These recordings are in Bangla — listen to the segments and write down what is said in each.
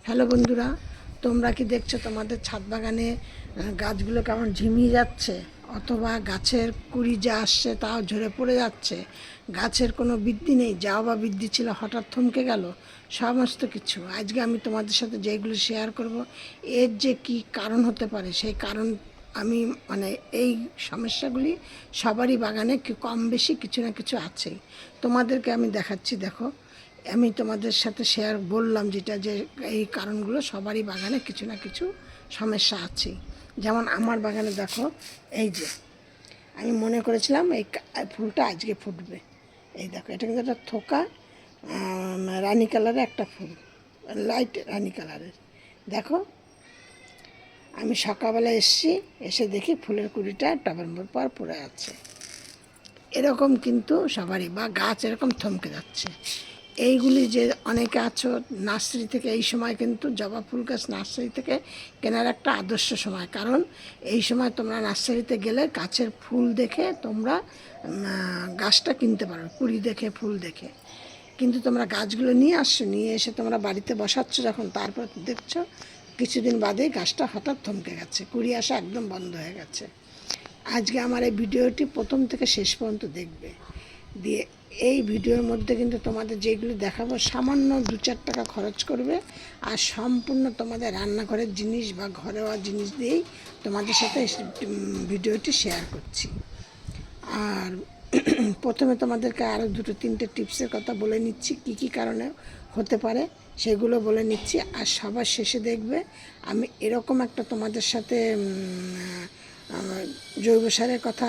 হ্যালো বন্ধুরা, তোমরা কি দেখছো তোমাদের ছাদ বাগানে গাছগুলো কেমন ঝিমিয়ে যাচ্ছে, অথবা গাছের কুড়ি যা আসছে তাও ঝরে পড়ে যাচ্ছে, গাছের কোনো বৃদ্ধি নেই, যাও বা বৃদ্ধি ছিল হঠাৎ থমকে গেল। সমস্ত কিছু আজকে আমি তোমাদের সাথে যেগুলো শেয়ার করব, এর যে কি কারণ হতে পারে সেই কারণ আমি এই সমস্যাগুলি সবারই বাগানে কম বেশি কিছু না কিছু আছেই। তোমাদেরকে আমি দেখাচ্ছি, দেখো আমি তোমাদের সাথে শেয়ার বললাম যেটা, যে এই কারণগুলো সবারই বাগানে কিছু না কিছু সমস্যা আছে। যেমন আমার বাগানে দেখো, এই যে আমি মনে করেছিলাম এই ফুলটা আজকে ফুটবে, এই দেখো এটা কিন্তু একটা থোকা রানি কালারের একটা ফুল, লাইট রানি কালারের। দেখো আমি সকালবেলা এসছি, এসে দেখি ফুলের কুড়িটা টবের পর পড়ে আছে। এরকম কিন্তু সবারই, বা গাছ এরকম থমকে যাচ্ছে। এইগুলি যে অনেকে আছো নার্সারি থেকে, এই সময় কিন্তু জবা ফুল গাছ নার্সারি থেকে কেনার একটা আদর্শ সময়, কারণ এই সময় তোমরা নার্সারিতে গেলে গাছের ফুল দেখে তোমরা গাছটা কিনতে পারো, কুড়ি দেখে ফুল দেখে। কিন্তু তোমরা গাছগুলো নিয়ে আসছো, নিয়ে এসে তোমরা বাড়িতে বসাচ্ছ যখন, তারপর দেখছো কিছুদিন বাদেই গাছটা হঠাৎ থমকে গেছে, কুড়ি আসা একদম বন্ধ হয়ে গেছে। আজকে আমার এই ভিডিওটি প্রথম থেকে শেষ পর্যন্ত দেখবে, দিয়ে এই ভিডিওর মধ্যে কিন্তু তোমাদের যেগুলো দেখাবো সামান্য 2-4 টাকা খরচ করবে, আর সম্পূর্ণ তোমাদের রান্নাঘরের জিনিস বা ঘরোয়া জিনিস দিয়েই তোমাদের সাথে ভিডিওটি শেয়ার করছি। আর প্রথমে তোমাদেরকে আরও 2-3টে টিপসের কথা বলে নিচ্ছি, কী কী কারণে হতে পারে সেগুলো বলে নিচ্ছি। আর সবার শেষে দেখবে আমি এরকম একটা তোমাদের সাথে জৈব সারের কথা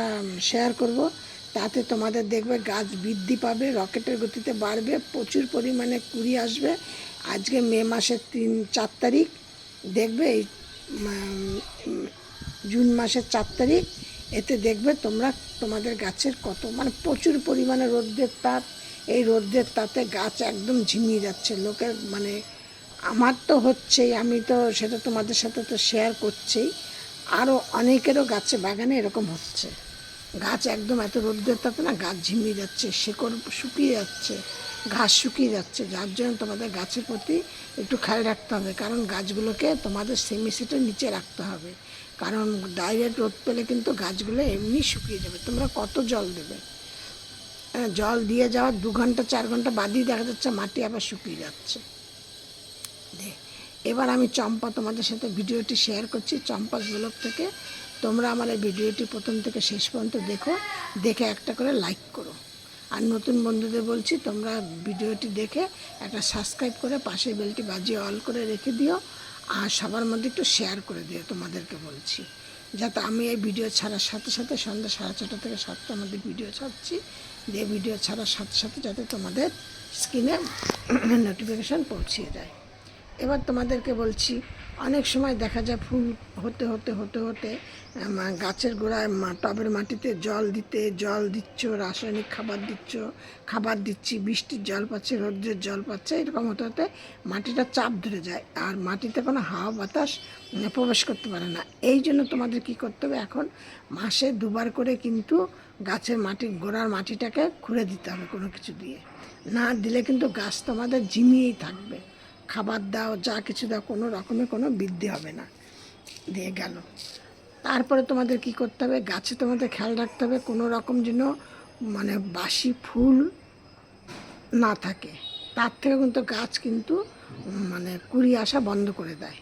শেয়ার করব, তাতে তোমাদের দেখবে গাছ বৃদ্ধি পাবে, রকেটের গতিতে বাড়বে, প্রচুর পরিমাণে কুড়ি আসবে। আজকে মে মাসের 4 তারিখ, দেখবে এই জুন মাসের 4 তারিখ, এতে দেখবে তোমরা তোমাদের গাছের কত প্রচুর পরিমাণে রোদের তাপ, এই রোদের তাতে গাছ একদম ঝিমিয়ে যাচ্ছে। লোকের আমার তো হচ্ছেই, আমি তো সেটা তোমাদের সাথে তো শেয়ার করছি, আরও অনেকেরও গাছে বাগানে এরকম হচ্ছে। গাছ একদম এত রোদের তাতে না গাছ ঝিমিয়ে যাচ্ছে, শিকড় শুকিয়ে যাচ্ছে, ঘাস শুকিয়ে যাচ্ছে। যার জন্য তোমাদের গাছের প্রতি একটু খেয়াল রাখতে হবে, কারণ গাছগুলোকে তোমাদের সেমিসিটের নিচে রাখতে হবে, কারণ ডাইরেক্ট রোদ পেলে কিন্তু গাছগুলো এমনি শুকিয়ে যাবে। তোমরা কত জল দেবে, জল দিয়ে যাওয়ার 2 ঘন্টা 4 ঘন্টা বাদেই দেখা যাচ্ছে মাটি আবার শুকিয়ে যাচ্ছে। এবার আমি চম্পা তোমাদের সাথে ভিডিওটি শেয়ার করছি, চম্পা ব্লগ থেকে। তোমরা আমার এই ভিডিওটি প্রথম থেকে শেষ পর্যন্ত দেখো, দেখে একটা করে লাইক করো। আর নতুন বন্ধুদের বলছি, তোমরা ভিডিওটি দেখে একটা সাবস্ক্রাইব করে পাশের বেলটি বাজিয়ে অল করে রেখে দিও, আর সবার মধ্যে একটু শেয়ার করে দিও। তোমাদেরকে বলছি যাতে আমি এই ভিডিও ছাড়ার সাথে সাথে সন্ধ্যা 6:30 থেকে 7টার মধ্যে ভিডিও ছাড়ছি, দিয়ে ভিডিও ছাড়ার সাথে সাথে যাতে তোমাদের স্ক্রিনে নোটিফিকেশান পৌঁছিয়ে যায়। এবার তোমাদেরকে বলছি, অনেক সময় দেখা যায় ফুল হতে হতে হতে হতে গাছের গোড়ায় টবের মাটিতে জল দিচ্ছ, রাসায়নিক খাবার দিচ্ছি, বৃষ্টির জল পাচ্ছে, রৌদ্রের জল পাচ্ছে, এরকম হতে হতে মাটিটা চাপ ধরে যায়, আর মাটিতে কোনো হাওয়া বাতাস প্রবেশ করতে পারে না। এই জন্য তোমাদের কি করতে হবে, এখন মাসে 2বার করে কিন্তু গাছের গোড়ার মাটিটাকে খুঁড়ে দিতে হবে কোনো কিছু দিয়ে, না দিলে কিন্তু গাছ তোমাদের ঝিমিয়েই থাকবে। খাবার দাও, যা কিছু দাও, কোনো রকমের কোনো বৃদ্ধি হবে না। দিয়ে গেল, তারপরে তোমাদের কি করতে হবে, গাছে তোমাদের খেয়াল রাখতে হবে কোনো রকম যেন বাসি ফুল না থাকে, তার থেকে কিন্তু গাছ কিন্তু কুড়ি আসা বন্ধ করে দেয়।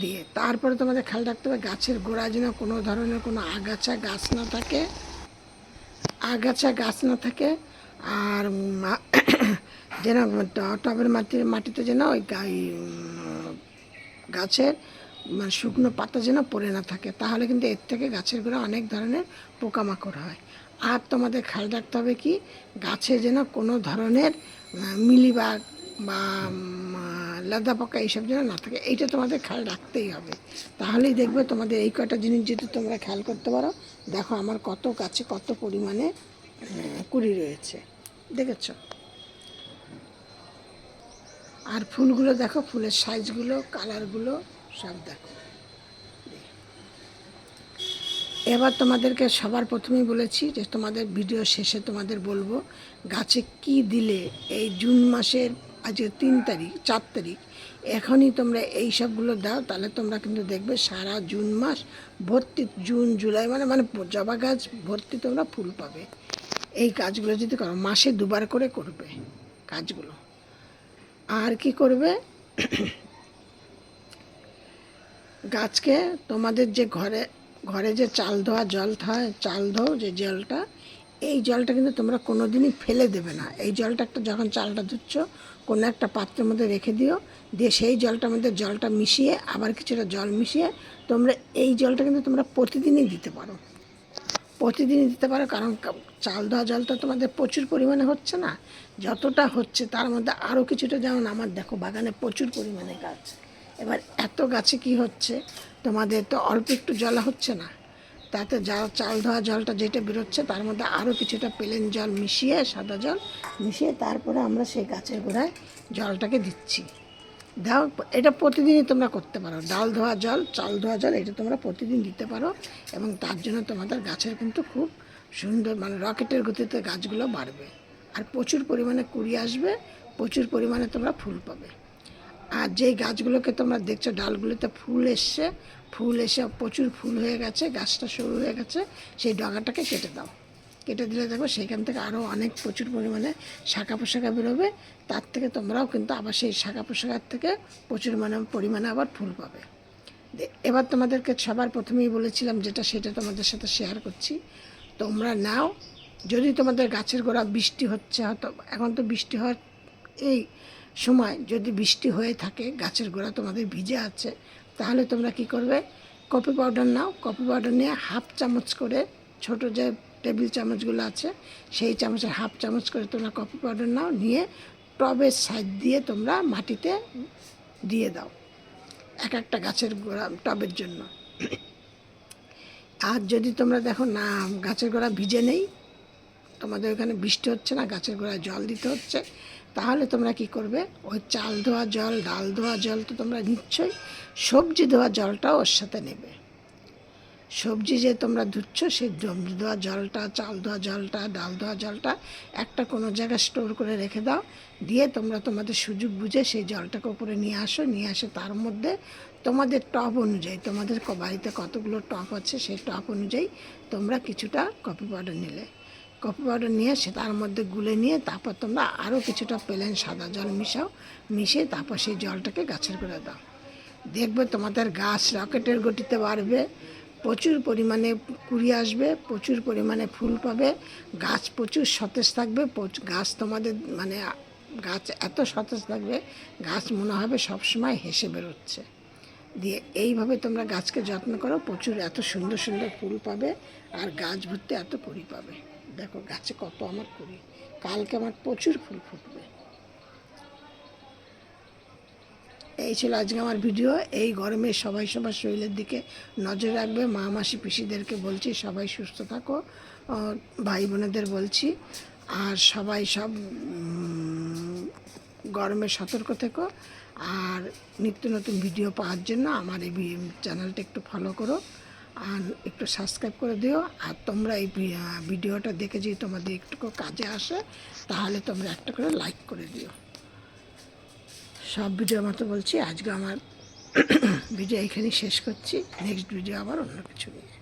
দিয়ে তারপরে তোমাদের খেয়াল রাখতে হবে গাছের গোড়ায় যেন কোনো ধরনের কোনো আগাছা গাছ না থাকে, আর যেন টবের মাটিতে যেন ওই গাছের শুকনো পাতা যেন পড়ে না থাকে, তাহলে কিন্তু এর থেকে গাছের গোড়া অনেক ধরনের পোকামাকড় হয়। আর তোমাদের খেয়াল রাখতে হবে কি, গাছে যেন কোনো ধরনের মিলিবাগ বা লেদা পোকা এইসব যেন না থাকে, এইটা তোমাদের খেয়াল রাখতেই হবে। তাহলেই দেখবে তোমাদের এই কটা জিনিস যদি তোমরা খেয়াল করতে পারো, দেখো আমার কত গাছে কত পরিমাণে কুড়ি রয়েছে, দেখেছ। আর ফুলগুলো দেখো, ফুলের সাইজগুলো, কালারগুলো সব দেখো। এবার তোমাদেরকে সবার প্রথমেই বলেছি যে তোমাদের ভিডিও শেষে তোমাদের বলবো গাছে কি দিলে এই জুন মাসের আজকে 4 তারিখ, এখনই তোমরা এই সবগুলো দাও, তাহলে তোমরা কিন্তু দেখবে সারা জুন মাস ভর্তি, জুন জুলাই মানে মানে জবা গাছ ভর্তি তোমরা ফুল পাবে। এই কাজগুলো যদি করো, মাসে 2বার করে করবে কাজগুলো। আর কি করবে, গাছকে তোমাদের যে ঘরে ঘরে যে চাল ধোয়া জল হয়, চাল ধোও যে জলটা, এই জলটা কিন্তু তোমরা কোনো দিনই ফেলে দেবে না। এই জলটা একটা, যখন চালটা ধুচ্ছ কোনো একটা পাত্রের মধ্যে রেখে দিও, দিয়ে সেই জলটার মধ্যে জলটা মিশিয়ে আবার কিছুটা জল মিশিয়ে তোমরা এই জলটা কিন্তু তোমরা প্রতিদিনই দিতে পারো, প্রতিদিনই দিতে পারো। কারণ চাল ধোয়া জলটা তোমাদের প্রচুর পরিমাণে হচ্ছে না, যতটা হচ্ছে তার মধ্যে আরও কিছুটা, যেমন আমার দেখো বাগানে প্রচুর পরিমাণে গাছ, এবার এত গাছে কি হচ্ছে, তোমাদের তো অল্প একটু জল হচ্ছে না, তাতে যা চাল ধোয়া জলটা যেটা বেরোচ্ছে তার মধ্যে আরও কিছুটা প্লেন জল মিশিয়ে, সাদা জল মিশিয়ে তারপরে আমরা সেই গাছের গোড়ায় জলটাকে দিচ্ছি। দাও, এটা প্রতিদিনই তোমরা করতে পারো। ডাল ধোয়া জল, চাল ধোয়া জল, এটা তোমরা প্রতিদিন দিতে পারো, এবং তার জন্য তোমাদের গাছের কিন্তু খুব সুন্দর, মানে রকেটের গতিতে গাছগুলো বাড়বে, আর প্রচুর পরিমাণে কুড়ি আসবে, প্রচুর পরিমাণে তোমরা ফুল পাবে। আর যেই গাছগুলোকে তোমরা দেখছো ডালগুলোতে ফুল এসছে, ফুল এসে প্রচুর ফুল হয়ে গেছে, গাছটা সরু হয়ে গেছে, সেই ডগাটাকে কেটে দাও। কেটে দিলে দেখো সেইখান থেকে আরও অনেক প্রচুর পরিমাণে শাখা পোশাখা বেরোবে, তার থেকে তোমরাও কিন্তু আবার সেই শাখা পোশাখার থেকে প্রচুর পরিমাণে আবার ফুল পাবে। এবার তোমাদেরকে সবার প্রথমেই বলেছিলাম যেটা, সেটা তোমাদের সাথে শেয়ার করছি। তোমরা নাও, যদি তোমাদের গাছের গোড়া বৃষ্টি হচ্ছে, হয়তো এখন তো বৃষ্টি হওয়ার এই সময়, যদি বৃষ্টি হয়ে থাকে গাছের গোড়া তোমাদের ভিজে আছে, তাহলে তোমরা কি করবে, কফি পাউডার নাও। কফি পাউডার নিয়ে হাফ চামচ করে, ছোটো যে টেবিল চামচগুলো আছে সেই চামচের হাফ চামচ করে তোমরা কফি পাউডার নাও, নিয়ে টবের সাইড দিয়ে তোমরা মাটিতে দিয়ে দাও, এক একটা গাছের গোড়া টবের জন্য। আর যদি তোমরা দেখো না গাছের গোড়া ভিজে নেই, তোমাদের ওখানে বৃষ্টি হচ্ছে না, গাছের গোড়ায় জল দিতে হচ্ছে, তাহলে তোমরা কি করবে, ওই চাল ধোয়া জল, ডাল ধোয়া জল তো তোমরা নিচ্ছই, সবজি ধোয়া জলটাও ওর সাথে নেবে। সবজি যে তোমরা ধুচ্ছ সেই সবজি ধোয়া জলটা, চাল ধোয়া জলটা, ডাল ধোয়া জলটা একটা কোনো জায়গায় স্টোর করে রেখে দাও, দিয়ে তোমরা তোমাদের সুযোগ বুঝে সেই জলটাকে উপরে নিয়ে আসো, নিয়ে আসে তার মধ্যে তোমাদের টব অনুযায়ী, তোমাদের বাড়িতে কতগুলো টব আছে সেই টব অনুযায়ী তোমরা কিছুটা কফি পাউডার নিলে, কফি পাউডার নিয়ে সে তার মধ্যে গুলে নিয়ে তারপর তোমরা আরও কিছুটা প্লেন সাদা জল মিশাও, মিশিয়ে তারপর সেই জলটাকে গাছের গোড়ায় দাও। দেখবে তোমাদের গাছ রকেটের গতিতে বাড়বে, প্রচুর পরিমাণে কুড়ি আসবে, প্রচুর পরিমাণে ফুল পাবে, গাছ প্রচুর সতেজ থাকবে, গাছ তোমাদের মানে গাছ এত সতেজ থাকবে, গাছ মনে হবে সবসময় হেসে বেরোচ্ছে। দিয়ে এইভাবে তোমরা গাছকে যত্ন করো, প্রচুর এত সুন্দর সুন্দর ফুল পাবে, আর গাছ ভর্তি এত কুড়ি পাবে। দেখো গাছে কত আমার কুড়ি, কালকে আমার প্রচুর ফুল ফুটবে। এই ছিল আজকে আমার ভিডিও। এই গরমে সবাই সবার শরীরের দিকে নজর রাখবে, মা মাসি পিসিদেরকে বলছি সবাই সুস্থ থাকো, ভাই বোনেদের বলছি, আর সবাই সব গরমে সতর্ক থেকো। আর নিত্য নতুন ভিডিও পাওয়ার জন্য আমার এই চ্যানেলটা একটু ফলো করো, আর একটু সাবস্ক্রাইব করে দিও। আর তোমরা এই ভিডিওটা দেখে যদি তোমাদের একটু কাজে আসে, তাহলে তোমরা একটা করে লাইক করে দিও। সব ভিডিও মতো বলছি, আজকে আমার ভিডিও এখানেই শেষ করছি, নেক্সট ভিডিও আবার অন্য কিছু নিয়ে।